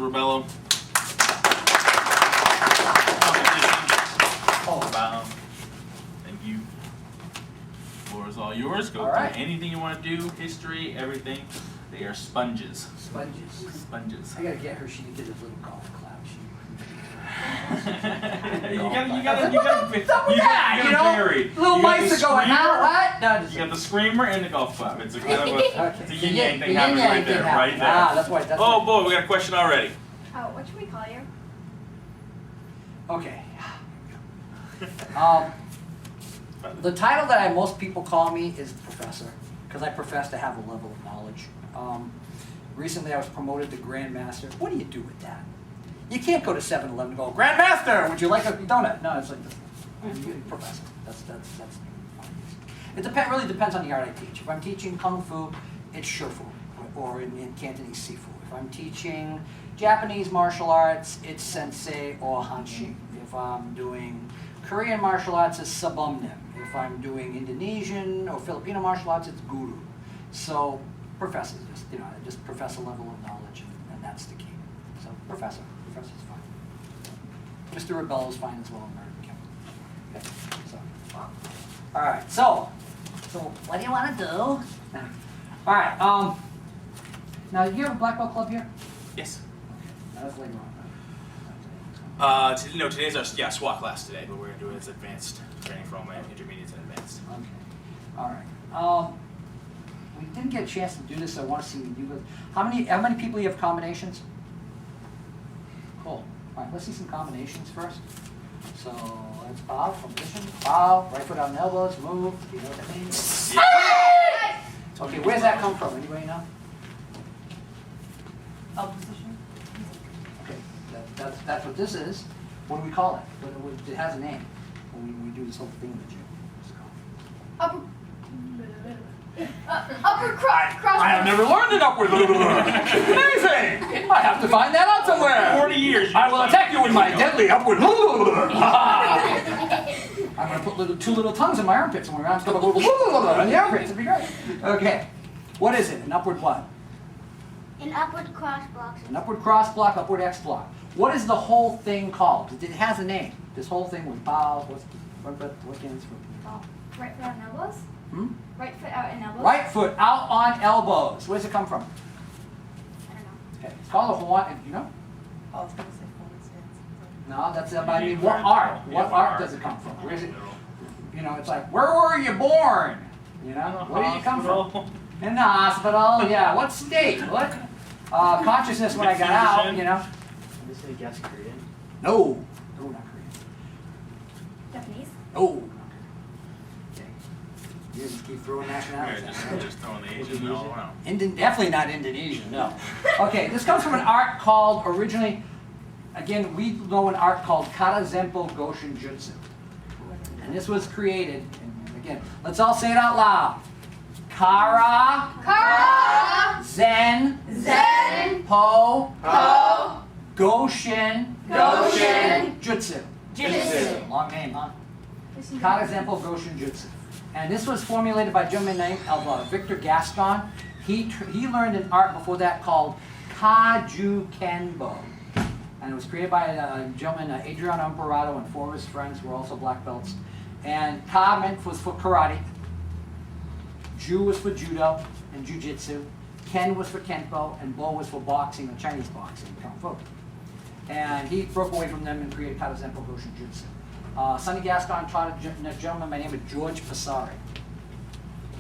Rebelo. Thank you. Floor is all yours. Go through anything you want to do. History, everything. They are sponges. Sponges. Sponges. I gotta get her. She did a little golf clap. You gotta vary. Little mice are going, huh? What? No, You got the screamer and the golf clap. It's a kind of a, it's a yin yang thing yin happening yang right there, thing right there. Ah, that's why. That's Oh boy, we got a question already. Oh, what should we call you? Okay. The title that most people call me is professor, because I profess to have a level of knowledge. Recently, I was promoted to Grandmaster. What do you do with that? You can't go to 7-Eleven and go, Grandmaster, would you like a donut? No, it's like this. I'm professor. That's it really depends on the art I teach. If I'm teaching Kung Fu, it's Shifu, or in Cantonese Sifu. If I'm teaching Japanese martial arts, it's Sensei or Hanshin. If I'm doing Korean martial arts, it's Sabumnim. If I'm doing Indonesian or Filipino martial arts, it's Guru. So professor, just professor level of knowledge, and that's the key. So professor's fine. Mr. Rebelo is fine as well. Okay. So, all right. So what do you want to do? All right. Now you have a black belt club here? Yes. Now that's later on. No, today's our SWAT class today, but we're gonna do it as advanced training for all my intermediates and advanced. Okay. All right. We didn't get a chance to do this, so I want to see you do it. How many people you have combinations? Cool. All right, let's see some combinations first. So let's bow from position. Bow, right foot on the elbows, move. You know what that means? Yeah. Okay, where's that come from? Anybody know? Opposition. Okay, that's what this is. What do we call it? It has a name when we do this whole thing in the gym. Upward cross. I have never learned an upward. Amazing! I have to find that out somewhere. 40 years. I will attack you with my deadly upward. I'm going to put two little tongues in my armpits, and my arms go on the armpits. It'd be great. Okay, what is it? An upward what? An upward cross block. An upward cross block, upward X block. What is the whole thing called? It has a name. This whole thing with bow. What stands for? Oh, right foot on elbows. Right foot out in elbows. Right foot out on elbows. Where does it come from? I don't know. Okay, it's called a Hawaiian. You know? I was going to say forward stance. No, that's I mean, what art? What art does it come from? Where is it? You know, it's like, where were you born? You know, where did you come from? In the hospital. Yeah. What state? What consciousness when I got out? You know. Did you say guess Korean? No, not Korean. Japanese. No. Okay. You just keep throwing nationalities. Just throwing the Asian all around. Definitely not Indonesian. No. Okay. This comes from an art called originally. Again, we know an art called Kai Zen Po Goshin Jutsu. And this was created, and again, let's all say it out loud. Kara, Zen, Po, Goshin, Jutsu. Long name, huh? Kai Zen Po Goshin Jutsu. And this was formulated by a gentleman named Victor Gaston. He learned an art before that called Kaju Kenpo. And it was created by a gentleman, Adriano Imperato, and 4 of his friends who were also black belts. And Ka was for karate, Ju was for judo and jujitsu, Ken was for Kenpo, and Bo was for boxing, or Chinese boxing, Kung Fu. And he broke away from them and created Kai Zen Po Goshin Jutsu. Sonny Gaston taught a gentleman by the name of George Pesare.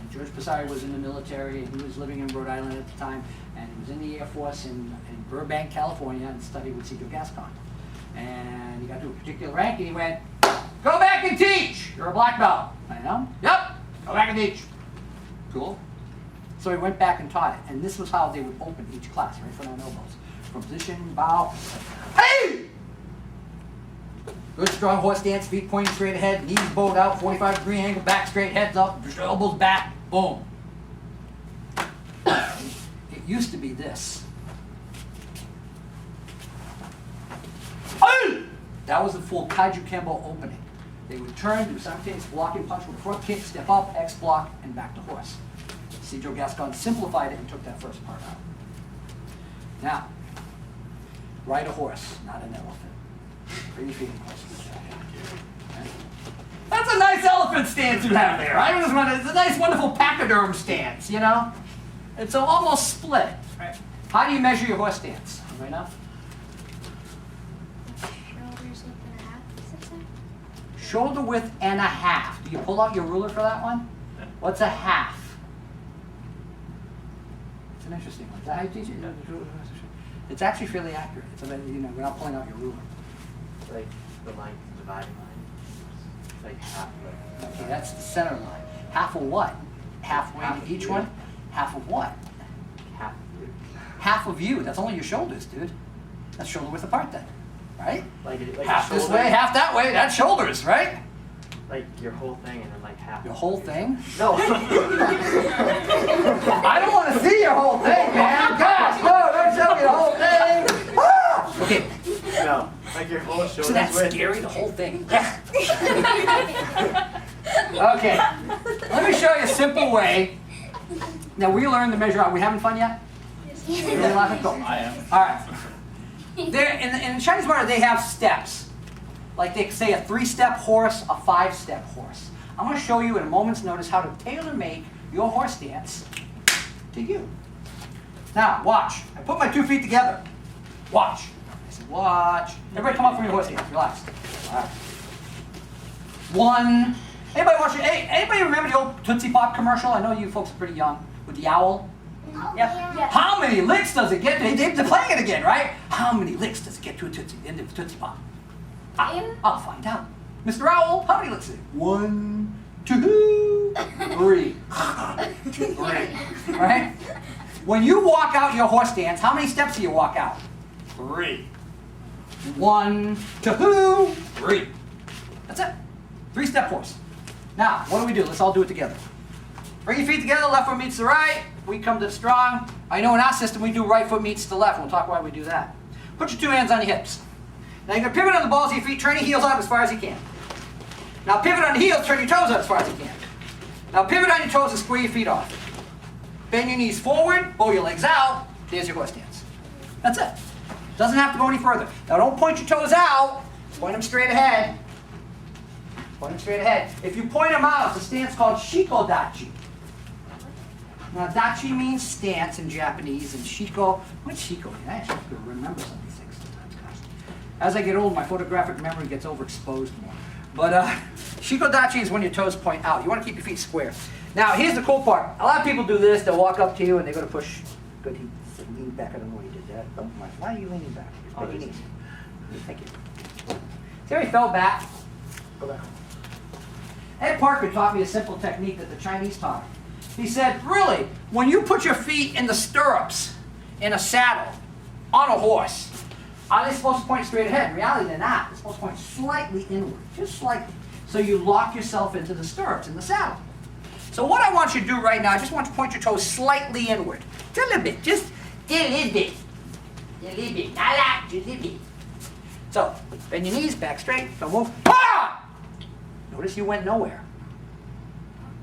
And George Pesare was in the military, and he was living in Rhode Island at the time, and he was in the Air Force in Burbank, California, and studied with Cedric Gaston. And he got to a particular rank, and he went, go back and teach! You're a black belt. I know? Yep, go back and teach. Cool. So he went back and taught it, and this was how they would open each class, right foot on elbows. From position, bow, hey! Good strong horse stance, feet pointing straight ahead, knees bowed out, 45-degree angle, back straight, heads up, elbows back, boom. It used to be this. That was the full Kaiju Kenpo opening. They would turn, do simultaneous blocking punch with a front kick, step up, X block, and back to horse. Cedric Gaston simplified it and took that first part out. Now, Ride a horse, not an elephant. Bring your feet in close to each other. Okay. That's a nice elephant stance you have there. I just want it's a nice, wonderful pachyderm stance, you know? It's almost split. Right? How do you measure your horse stance? Right now? Shoulders width and a half, is it? Shoulder width and a half. Do you pull out your ruler for that one? Yeah. What's a half? It's an interesting one. Is that how you teach it? It's actually fairly accurate. It's about, you know, without pulling out your ruler. Like the line, dividing line. Like half of it. Okay, that's the center line. Half of what? Halfway Half to of each you. one? Half of what? Half of it. Half of you. That's only your shoulders, dude. That's shoulder width apart then, right? Like Half this shoulder, way, half that way. That's shoulders, right? Like your whole thing and then like half. Your whole thing? No. I don't want to see your whole thing, man. Gosh, no, don't show me the whole thing. Ah! Okay, No. Like your whole shoulders so that's width. scary, the whole thing. Okay, let me show you a simple way. Now, we learned to measure out. We having fun yet? Really laughing? Go. I am. All right. There, in the Chinese market, they have steps. Like they say a 3-step horse, a 5-step horse. I'm going to show you in a moment's notice how to tailor-make your horse stance to you. Now, watch. I put my 2 feet together. Watch. I said, watch. Everybody come up from your horse stance. Relax. All right. 1. Anybody watch it? Hey, anybody remember the old Tootsie Pop commercial? I know you folks are pretty young. With the owl. Oh, Yeah. Yeah. How many licks does it get? They're playing it again, right? How many licks does it get to a Tootsie, into the Tootsie Pop? I'll find out. Mr. Owl, how many licks is it? 1, 2, 3. 3. Right? When you walk out your horse stance, how many steps do you walk out? 3. 1, 2, 3. That's it. 3-step horse. Now, what do? Let's all do it together. Bring your feet together, left foot meets the right. We come to the strong. I know in our system we do right foot meets the left. We'll talk why we do that. Put your 2 hands on your hips. Now you're going to pivot on the balls of your feet, turn your heels out as far as you can. Now pivot on the heels, turn your toes out as far as you can. Now pivot on your toes and square your feet off. Bend your knees forward, bow your legs out. There's your horse stance. That's it. Doesn't have to go any further. Now don't point your toes out. Point them straight ahead. Point them straight ahead. If you point them out, it's a stance called shikodachi. Now, dachi means stance in Japanese, and shiko, what's shiko? I actually have to remember some of these things sometimes, guys. As I get older, my photographic memory gets overexposed more. But shikodachi is when your toes point out. You want to keep your feet square. Now, here's the cool part. A lot of people do this. They'll walk up to you, and they're going to push. Good, he leaned back. I don't know why you did that. Oh, why are you leaning back? Bend your knees. Thank you. See how he fell back? Go back. Ed Parker taught me a simple technique that the Chinese taught me. He said, really, when you put your feet in the stirrups in a saddle on a horse, are they supposed to point straight ahead? In reality, they're not. They're supposed to point slightly inward, just slightly. So you lock yourself into the stirrups in the saddle. So what I want you to do right now, I just want you to point your toes slightly inward. Just a little bit. Just a little bit. A little bit. Not a lot, just a little bit. So, bend your knees, back straight, don't move. Ah! Notice you went nowhere.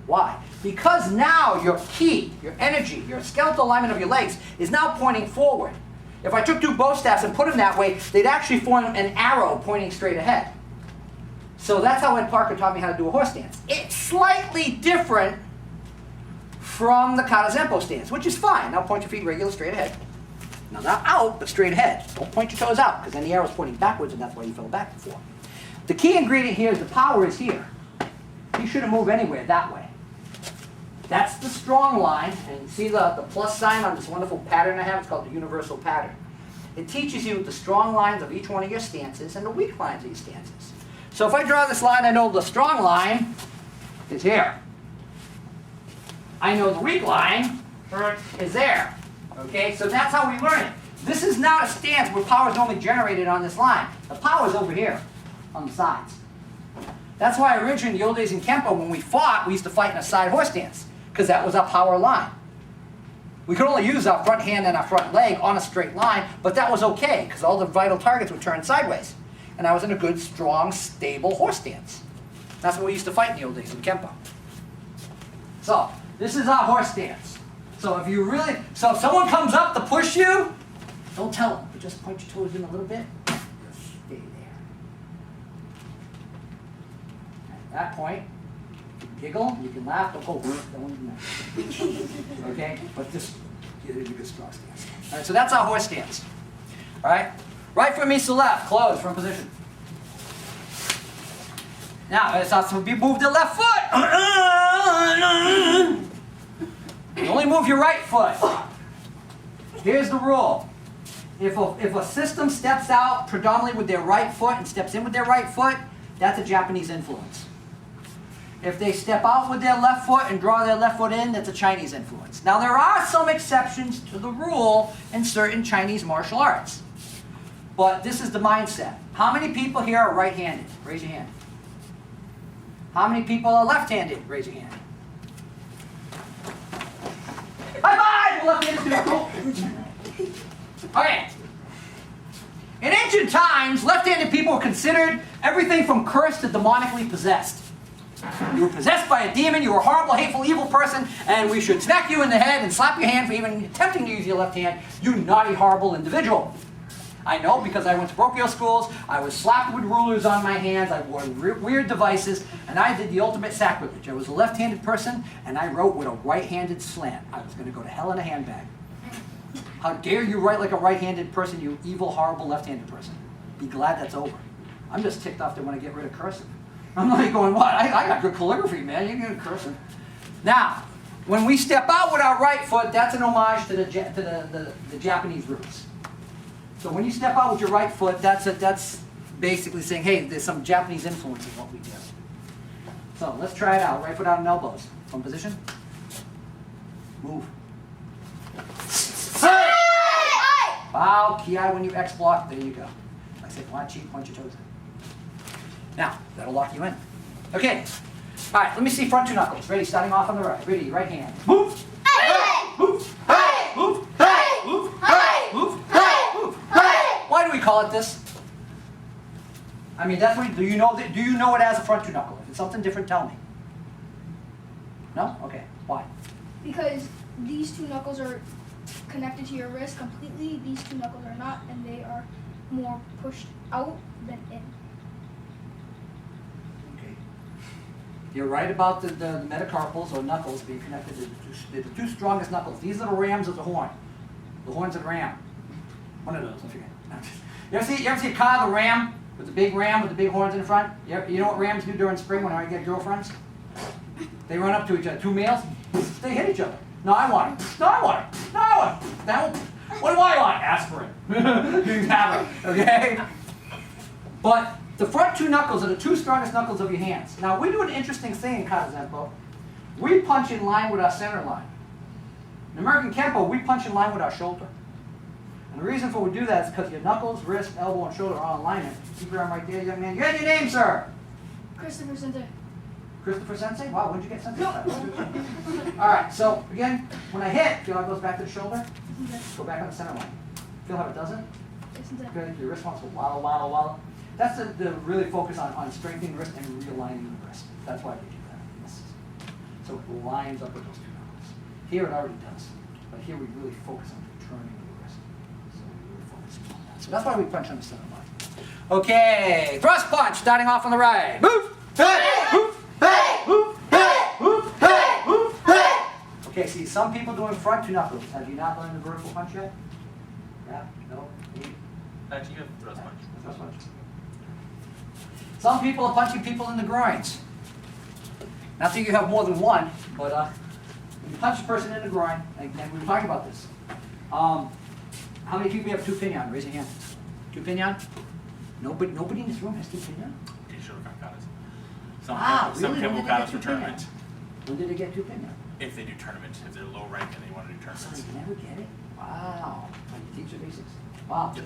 Why? Because now your ki, your energy, your skeletal alignment of your legs is now pointing forward. If I took 2 bow staffs and put them that way, they'd actually form an arrow pointing straight ahead. So that's how Ed Parker taught me how to do a horse stance. It's slightly different from the Kai Zen Po stance, which is fine. Now point your feet regular straight ahead. Now not out, but straight ahead. Don't point your toes out, because then the arrow's pointing backwards, and that's why you fell back before. The key ingredient here is the power is here. You shouldn't move anywhere that way. That's the strong line, and you see the plus sign on this wonderful pattern I have? It's called the universal pattern. It teaches you the strong lines of each one of your stances and the weak lines of your stances. So if I draw this line, I know the strong line is here. I know the weak line is there. Okay, so that's how we learn it. This is not a stance where power is only generated on this line. The power is over here on the sides. That's why originally in the old days in Kenpo, when we fought, we used to fight in a side horse stance, because that was our power line. We could only use our front hand and our front leg on a straight line, but that was okay, because all the vital targets would turn sideways. And I was in a good, strong, stable horse stance. That's what we used to fight in the old days in Kenpo. So, this is our horse stance. So if someone comes up to push you, don't tell them, but just point your toes in a little bit. Just stay there. At that point, you can giggle, you can laugh, don't go, don't do that. Okay? But just get a good strong stance. All right, so that's our horse stance. All right? Right foot meets the left, close, front position. Now, it's also be move the left foot. You only move your right foot. Here's the rule. If a system steps out predominantly with their right foot and steps in with their right foot, that's a Japanese influence. If they step out with their left foot and draw their left foot in, that's a Chinese influence. Now, there are some exceptions to the rule in certain Chinese martial arts. But this is the mindset. How many people here are right-handed? Raise your hand. How many people are left-handed? Raise your hand. High five! Left-handed people. Okay. In ancient times, left-handed people were considered everything from cursed to demonically possessed. You were possessed by a demon, you were a horrible, hateful, evil person, and we should smack you in the head and slap your hand for even attempting to use your left hand, you naughty, horrible individual. I know because I went to parochial schools, I was slapped with rulers on my hands, I wore weird devices, and I did the ultimate sacrilege. I was a left-handed person, and I wrote with a right-handed slant. I was going to go to hell in a handbag. How dare you write like a right-handed person, you evil, horrible left-handed person. Be glad that's over. I'm just ticked off they want to get rid of cursive. I'm like going, what? I got good calligraphy, man. You can get cursive. Now, when we step out with our right foot, that's an homage to the Japanese roots. So when you step out with your right foot, that's basically saying, hey, there's some Japanese influence in what we do. So let's try it out. Right foot out on elbows. From position. Move. Hey! Bow, ki when you X block. There you go. Like I said, point cheek, point your toes in. Now, that'll lock you in. Okay. All right, let me see front two knuckles. Ready, starting off on the right. Ready, right hand. Move. Hey! Move. Hey! Move. Hey! Move. Hey! Move. Hey! Move. Hey! Why do we call it this? I mean, that's what. Do you know it as a front two knuckle? If it's something different, tell me. No? Okay. Why? Because these two knuckles are connected to your wrist completely. These two knuckles are not, and they are more pushed out than in. You're right about the metacarpals or knuckles being connected to the two strongest knuckles. These are the rams of the horn. The horns of the ram. One of those, I forget. You ever see a car, the ram, with the big horns in the front? You know what rams do during spring when I get girlfriends? They run up to each other. Two males, they hit each other. No, I want it. No, I want it. No, I want it. Now, what do I want? Aspirin. You have it, okay? But the front two knuckles are the two strongest knuckles of your hands. Now, we do an interesting thing in Kai Zen Po. We punch in line with our center line. In American Kenpo, we punch in line with our shoulder. And the reason for we do that is because your knuckles, wrist, elbow, and shoulder are all in alignment. Keep your arm right there, young man. You have your name, sir? Christopher Sensei. Christopher Sensei? Wow, when did you get Sensei? All right, so again, when I hit, feel how it goes back to the shoulder? Go back on the center line. Feel how it doesn't? Good. Your wrist wants to waddle, waddle, waddle. That's the really focus on strengthening the wrist and realigning the wrist. That's why we do that. So it lines up with those two knuckles. Here it already does, but here we really focus on turning the wrist. So we really focus on that. So that's why we punch on the center line. Okay, thrust punch, starting off on the right. Move! Hey! Move! Hey! Move! Hey! Move! Hey! Move! Hey! Okay, see, some people doing front two knuckles. Have you not learned the vertical punch yet? Yeah? No? Actually, you have thrust punch. Thrust punch. Some people are punching people in the groins. Not that you have more than one, but when you punch a person in the groin, and we were talking about this. How many people have two pinion? Raise your hand. Two pinion? Nobody in this room has two pinion? Some really? Kenpo katas for tournament. When did they get two pinion? If they do tournament, if they're low rank and they want to do So tournaments. you never get it? Wow. You teach the basics. Wow. Yep.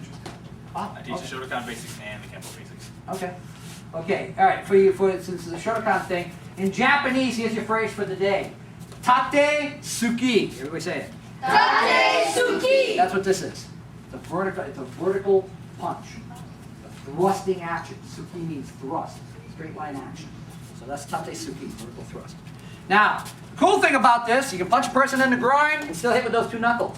Wow. I teach the Shotokan basics and the Kenpo basics. Okay. Okay, all right, since the Shotokan thing, in Japanese, here's your phrase for the day. Tate Suki. Everybody say it. Tate Suki! That's what this is. It's a vertical punch. A thrusting action. Suki means thrust. Straight line action. So that's Tate Suki, vertical thrust. Now, the cool thing about this, you can punch a person in the groin and still hit with those two knuckles.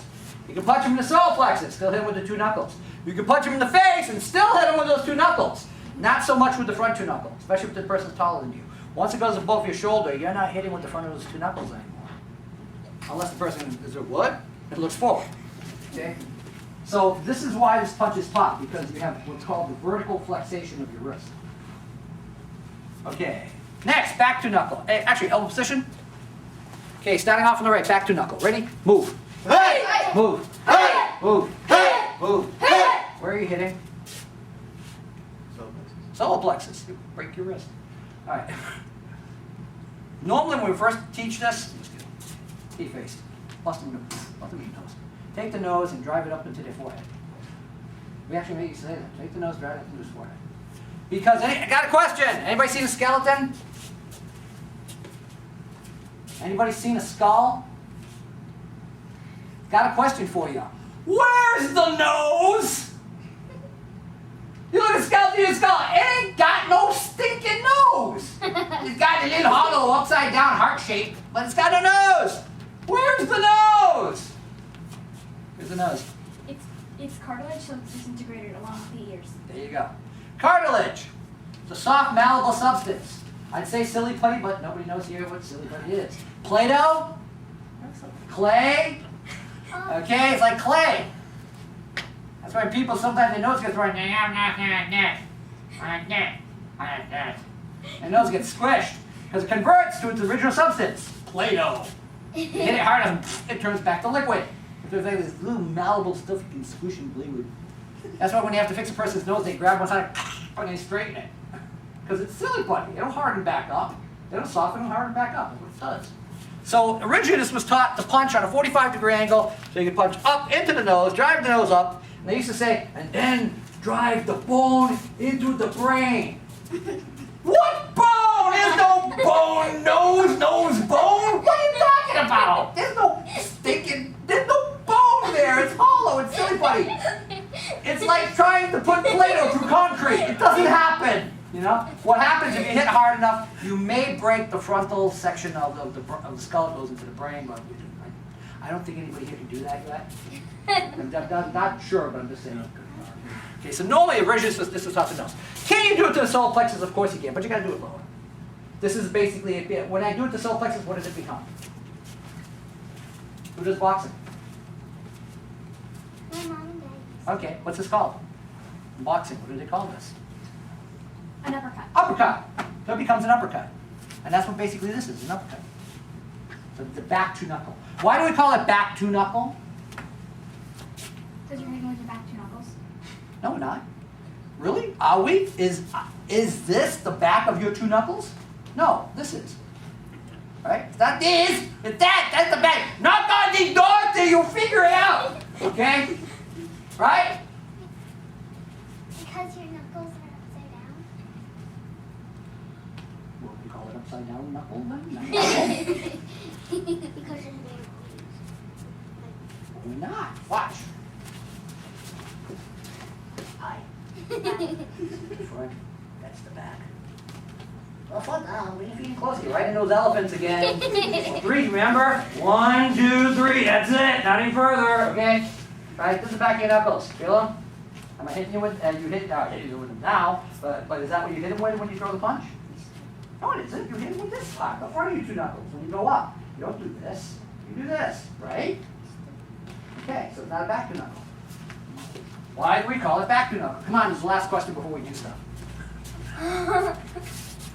You can punch him in the solar plexus, still hit him with the 2 knuckles. You can punch him in the face and still hit him with those 2 knuckles. Not so much with the front 2 knuckles, especially if the person's taller than you. Once it goes above your shoulder, you're not hitting with the front of those 2 knuckles anymore. Unless the person is a wood, it looks forward. Okay? So this is why this punch is pop, because you have what's called the vertical flexation of your wrist. Okay. Next, back 2 knuckle. Hey, actually, elbow position. Okay, starting off on the right, back 2 knuckle. Ready? Move. Hey! Move. Hey! Move. Hey! Move. Hey! Where are you hitting? So Solar plexus. You break your wrist. All right. Normally, when we first teach this, T-faced. Bust them in the nose. Take the nose and drive it up into their forehead. We actually make you say that. Take the nose, drive it up into his forehead. Because, I got a question. Anybody seen a skeleton? Anybody seen a skull? Got a question for you. Where's the nose? You look at a skeleton, your skull, it ain't got no stinking nose. It's got a little hollow, upside down, heart shape, but it's got no nose. Where's the nose? Where's the nose? It's cartilage, so it's disintegrated along with the ears. There you go. Cartilage. It's a soft, malleable substance. I'd say silly putty, but nobody knows here what silly putty is. Play-Doh? Clay? Okay, it's like clay. That's why people sometimes their nose gets right. Their nose gets squished because it converts to its original substance, Play-Doh. You hit it hard enough, it turns back to liquid. There's like this little malleable stuff you can squish and play with. That's why when you have to fix a person's nose, they grab one side and they straighten it. Because it's silly putty. They don't harden back up. They don't soften and harden back up. That's what it does. So originally this was taught to punch on a 45-degree angle, so you could punch up into the nose, drive the nose up, and they used to say, and then drive the bone into the brain. What bone? There's no bone, nose, bone. What are you talking about? There's no bone there. It's hollow. It's silly putty. It's like trying to put Play-Doh through concrete. It doesn't happen. You know? What happens if you hit hard enough, you may break the frontal section of the skull that goes into the brain, but I don't think anybody here can do that yet. I'm not sure, but I'm just saying. Okay, so normally originally this was taught to nose. Can you do it to the solar plexus? Of course you can, but you got to do it lower. This is basically it. When I do it to solar plexus, what does it become? Who does boxing? My mom and dad. Okay, what's this called? Boxing, what do they call this? An uppercut. Uppercut. So it becomes an uppercut. And that's what basically this is, an uppercut. So the back 2 knuckle. Why do we call it back 2 knuckle? Because you're hitting with your back 2 knuckles. No, we're not. Really? Are we? Is this the back of your 2 knuckles? No, this is. Right? It's not this, it's that. That's the back. Knock on the door till you figure it out. Okay? Right? Because your knuckles are upside down. What we call it upside down knuckle then? Because you're We're not. Watch. Hi. Front. That's the back. Well, front down. Bring your feet in closer. You're right in those elephants again. 3, remember? 1, 2, 3. That's it. Not any further. Okay? Right. This is the back of your knuckles. Feel them? Am I hitting you with? And you hit. I'm hitting you with them now. But is that what you hit them with when you throw the punch? No, it isn't. You hit them with this part. The front of your 2 knuckles. When you go up, you don't do this. You do this. Right? Okay. So it's not a back 2 knuckle. Why do we call it back 2 knuckle? Come on, this is the last question before we do stuff.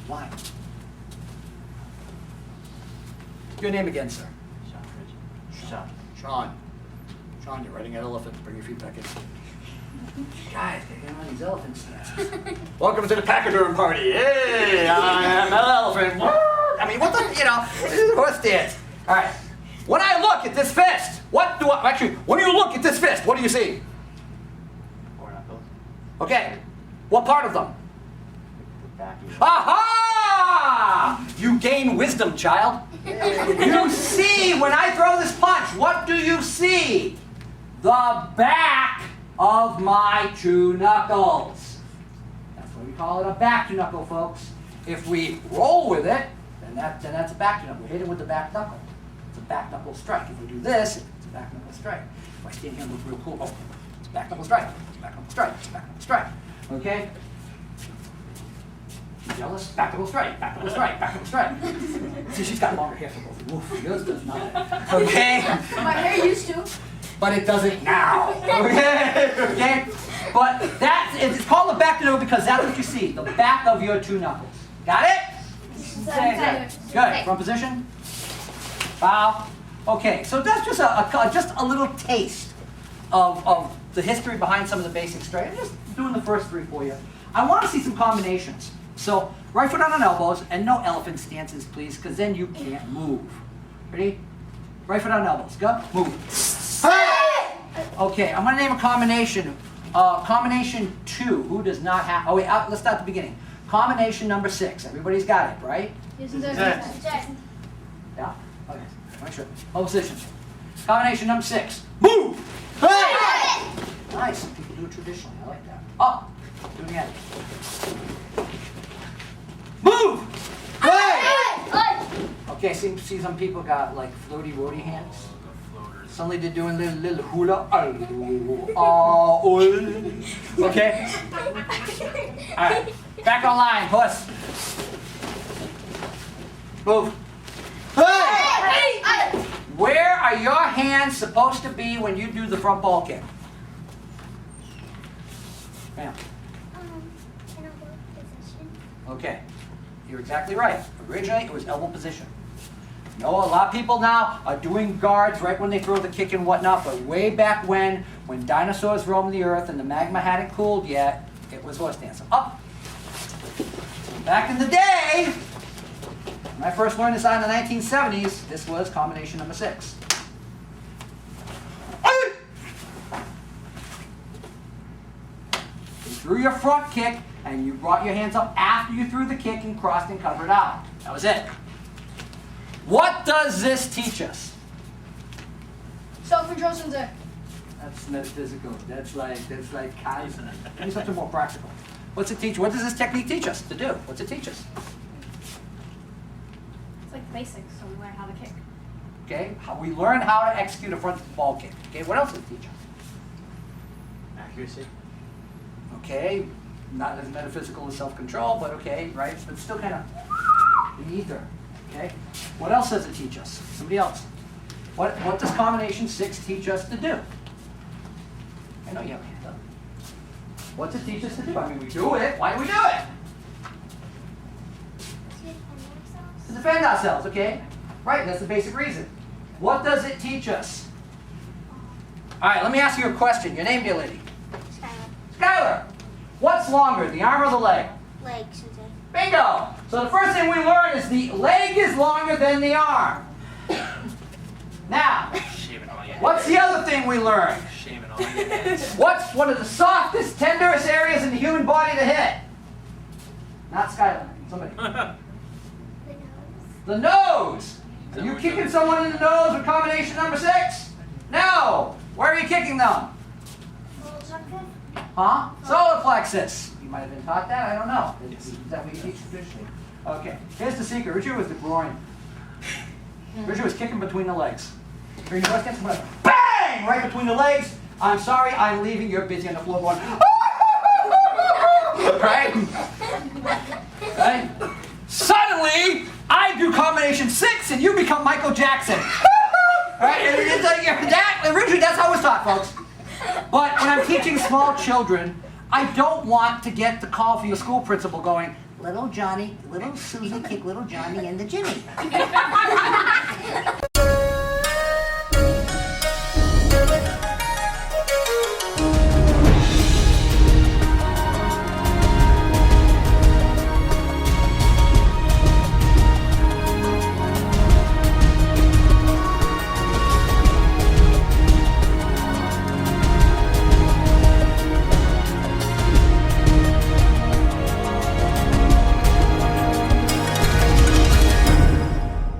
Why? Your name again, sir? Sean. Sean, you're riding an elephant. Bring your feet back in. Guys, get on these elephants. Welcome to the pachyderm party. Hey, I am an elephant. I mean, what the, this is a horse dance. All right. When I look at this fist, when you look at this fist, what do you see? 4 knuckles. Okay. What part of them? The back of your Aha! You gain wisdom, child. You see, when I throw this punch, what do you see? The back of my 2 knuckles. That's why we call it a back 2 knuckle, folks. If we roll with it, then that's a back 2 knuckle. We hit it with the back knuckle. It's a back knuckle strike. If we do this, it's a back knuckle strike. If I stand here and look real cool, oh, it's back knuckle strike, it's back knuckle strike, it's back knuckle strike. Okay? You jealous? Back knuckle strike, back knuckle strike, back knuckle strike. See, she's got longer hair, so oof, yours does not. Okay? My hair used to. But it doesn't now. Okay? Okay? But it's called the back knuckle because that's what you see, the back of your two knuckles. Got it? Good. Front position. Bow. Okay, so that's just a little taste of the history behind some of the basic straight. I'm just doing the first three for you. I want to see some combinations. So right foot on elbows, and no elephant stances, please, because then you can't move. Ready? Right foot on elbows. Go. Move. Okay, I'm going to name a combination. Combination 2. Who does not have? Oh wait, let's start at the beginning. Combination number 6. Everybody's got it, right? Yes. Yeah? Okay. Make sure. Hold position. Combination number 6. Move! Hey! Nice. Some people do it traditionally. I like that. Up. Do it again. Move! Hey! Okay, see some people got like floaty roadie hands. The floaters. Suddenly they're doing little hula. Okay? Alright. Back on line, horse. Move. Hey! Where are your hands supposed to be when you do the front ball kick? Bam. In a work position. Okay. You're exactly right. Originally, it was elbow position. No, a lot of people now are doing guards right when they throw the kick and whatnot, but way back when dinosaurs roamed the earth and the magma hadn't cooled yet, it was horse stance. Up. Back in the day, when I first learned this out in the 1970s, this was combination number 6. You threw your front kick, and you brought your hands up after you threw the kick and crossed and covered out. That was it. What does this teach us? Self-control, Sensei. That's metaphysical. That's like Kai Zen. Give me something more practical. What's it teach? What does this technique teach us to do? What's it teach us? It's like basics, so we learn how to kick. Okay, we learn how to execute a front ball kick. Okay, what else does it teach us? Accuracy. Okay, not as metaphysical as self-control, but okay, right? But still kind of in the ether. Okay, what else does it teach us? Somebody else. What does combination 6 teach us to do? I know you have a hand up. What's it teach us to do? I mean, we do it. Why do we do it? To defend ourselves, okay? Right, that's the basic reason. What does it teach us? All right, let me ask you a question. Your name, dear lady? Skylar. What's longer, the arm or the leg? Leg, Sensei. Bingo! So the first thing we learn is the leg is longer than the arm. Now, Shaving all your what's the other thing we learn? Shaving all your heads. What's one of the softest, tenderest areas in the human body to hit? Not Skylar. Somebody. The nose. The nose. Are you kicking someone in the nose with combination number 6? No. Where are you kicking them? Little junket. Huh? Solar plexus. You might have been taught that. I don't know. Is that what you teach traditionally? Okay. Here's the secret. Richard was the groin. Richard was kicking between the legs. Bring the rest against bang! Right between the legs. I'm sorry. I'm leaving. You're busy on the floor going. Right? Right? Suddenly, I do combination 6 and you become Michael Jackson. Right? And it's like that. Originally, that's how it was taught, folks. But when I'm teaching small children, I don't want to get the call from the school principal going, little Johnny, little Susie kick little Johnny in the Jimmy.